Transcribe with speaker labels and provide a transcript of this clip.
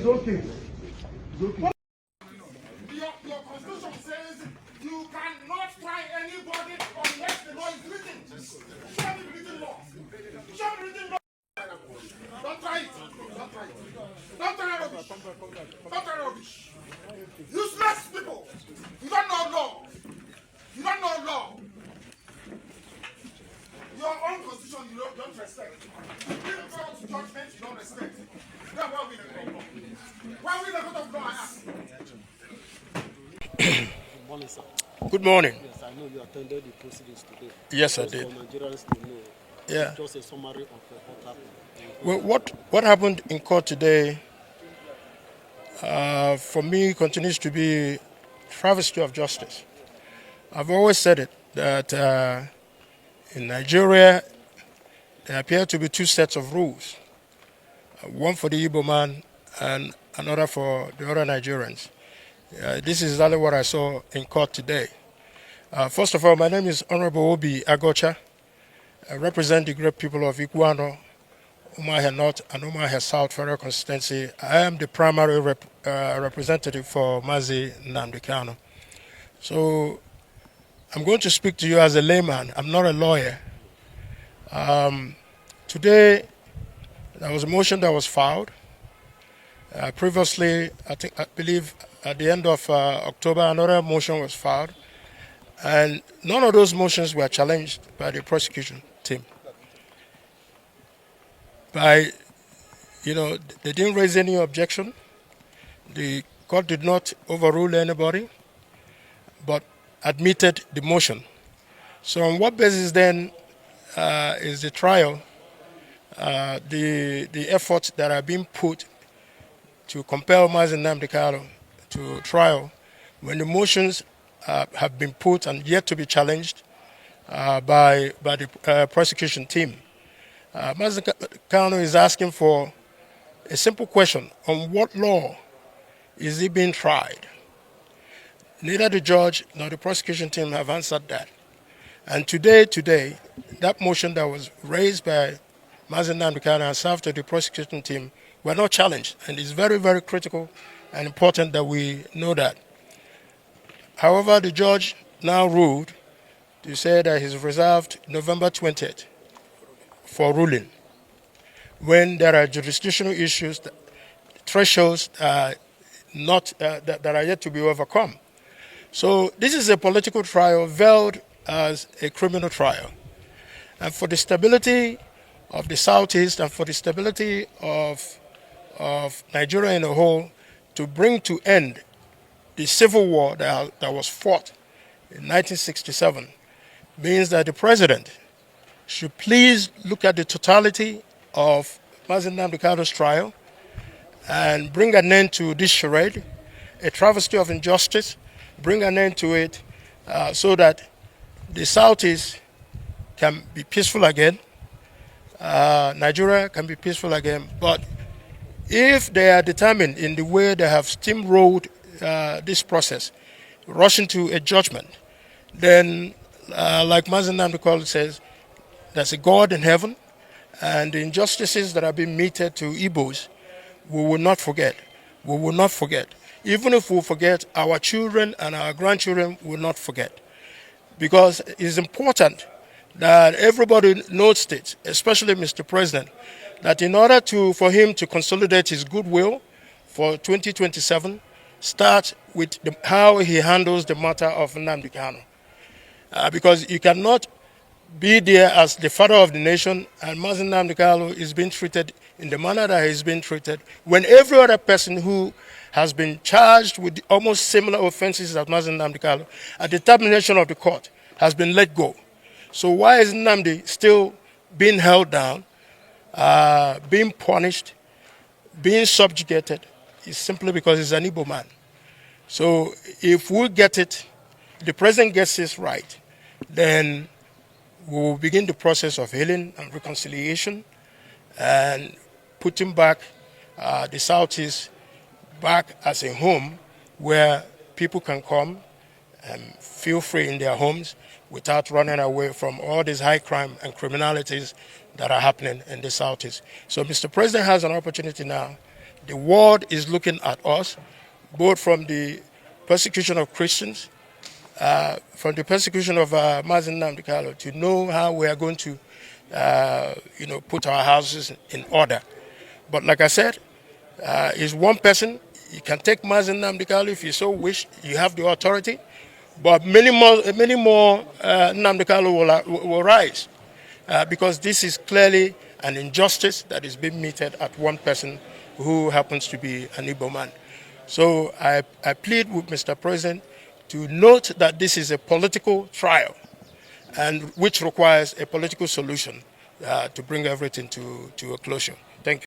Speaker 1: okay. It's okay.
Speaker 2: Your constitution says you cannot try anybody unless the law is written. Show me the written law. Show me the written law. Don't try it. Don't try it. Don't try rubbish. Don't try rubbish. Useless people. You don't know law. You don't know law. Your own constitution you don't respect. You bring God's judgment you don't respect. That's why we the law. Why we the court of law I ask?
Speaker 3: Good morning, sir.
Speaker 4: Good morning.
Speaker 3: Yes, I know you attended the proceedings today.
Speaker 4: Yes, I
Speaker 3: Just
Speaker 4: did.
Speaker 3: for Nigerians to know.
Speaker 4: Yeah.
Speaker 3: Just a summary of what happened.
Speaker 4: Well, what happened in court today, for me, continues to be travesty of justice. I've always said it, that in Nigeria, there appear to be two sets of rules. One for the Igbo man and another for the other Nigerians. This is exactly what I saw in court today. First of all, my name is Honorable Obi Agocha. I represent the great people of Iguano, Umuahia North and Umuahia South Federal Constituency. I am the primary representative for Mazi Nnamdi Kanu. So I'm going to speak to you as a layman. I'm not a lawyer. Today, there was a motion that was filed. Previously, I believe at the end of October, another motion was filed. And none of those motions were challenged by the prosecution team. They didn't raise any objection. The court did not overrule anybody, but admitted the motion. So on what basis then is the trial, the efforts that are being put to compel Mazi Nnamdi Kanu to trial when the motions have been put and yet to be challenged by the prosecution team? Mazi Kanu is asking for a simple question: on what law is he being tried? Neither the judge nor the prosecution team have answered that. And today, that motion that was raised by Mazi Nnamdi Kanu and served to the prosecution team were not challenged. And it's very, very critical and important that we know that. However, the judge now ruled to say that he's reserved November 20th for ruling, when there are jurisdictional issues, thresholds that are yet to be overcome. So this is a political trial veiled as a criminal trial. And for the stability of the Southeast and for the stability of Nigeria in a whole, to bring to end the civil war that was fought in 1967, means that the president should please look at the totality of Mazi Nnamdi Kanu's trial and bring an end to this charade, a travesty of injustice, bring an end to it so that the Southeast can be peaceful again, Nigeria can be peaceful again. But if they are determined in the way they have steamrolled this process, rushing to a judgment, then like Mazi Nnamdi Kanu says, there's a God in heaven, and the injustices that have been meted to Igbos, we will not forget. We will not forget. Even if we forget, our children and our grandchildren will not forget. Because it's important that everybody notes it, especially Mr. President, that in order for him to consolidate his goodwill for 2027, start with how he handles the matter of Nnamdi Kanu. Because you cannot be there as the father of the nation and Mazi Nnamdi Kanu is being treated in the manner that he's been treated, when every other person who has been charged with almost similar offenses as Mazi Nnamdi Kanu, at the determination of the court, has been let go. So why is Nnamdi still being held down, being punished, being subjugated? It's simply because he's an Igbo man. So if we get it, the president gets this right, then we will begin the process of healing and reconciliation and putting back the Southeast back as a home where people can come and feel free in their homes without running away from all these high crime and criminalities that are happening in the Southeast. So Mr. President has an opportunity now The world is looking at us, both from the persecution of Christians, from the persecution of Nnamdi Kanu, to know how we are going to, put our houses in order. But like I said, is one person. You can take Nnamdi Kanu if you so wish. You have the authority, but many more Nnamdi Kanu will rise because this is clearly an injustice that is being meted at one person who happens to be an Igbo man. So I plead with Mr. President to note that this is a political trial, and which requires a political solution to bring everything to a closure.